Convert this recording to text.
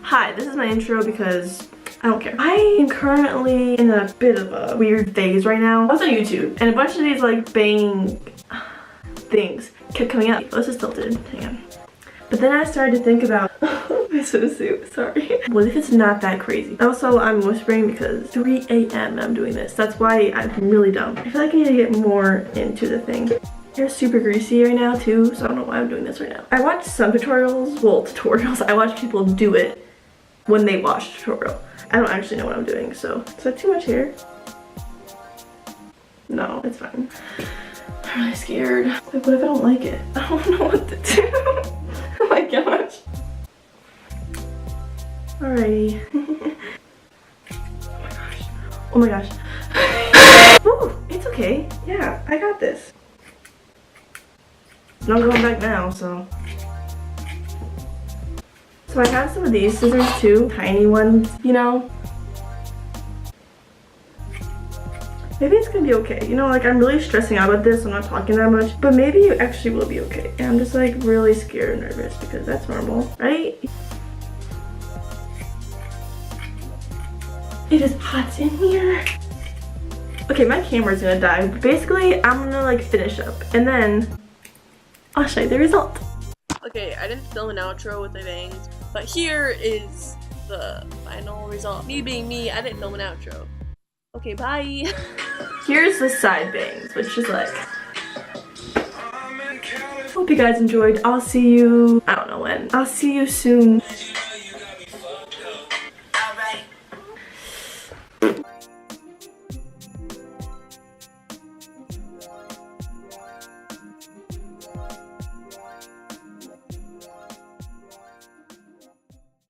Hi, this is my intro because I don't care. I am currently in a bit of a weird phase right now. I was on YouTube and a bunch of these like bang things kept coming up. This is tilted, hang on. But then I started to think about my swimsuit, sorry. What if it's not that crazy? Also, I'm whispering because 3 a.m. I'm doing this. That's why I'm really dumb. I feel like I need to get more into the thing. Hair's super greasy right now too, so I don't know why I'm doing this right now. I watched some tutorials, well, tutorials. I watch people do it when they watch the tutorial. I don't actually know what I'm doing, so. Is that too much hair? No, it's fine. I'm really scared. Like, what if I don't like it? I don't know what to do. Oh my gosh. Alrighty. Oh my gosh. Ooh, it's okay. Yeah, I got this. I'm not going back now, so. So I have some of these scissors too, tiny ones, you know. Maybe it's gonna be okay. You know, like I'm really stressing out about this, I'm not talking that much, but maybe it actually will be okay. And I'm just like really scared and nervous because that's normal, right? It is hot in here. Okay, my camera's gonna die. Basically, I'm gonna like finish up and then I'll show you the result. Okay, I didn't film an outro with my bangs, but here is the final result. Me being me, I didn't film an outro. Okay, bye. Here's the side bangs, which is like, hope you guys enjoyed. I'll see you, I don't know when. I'll see you soon.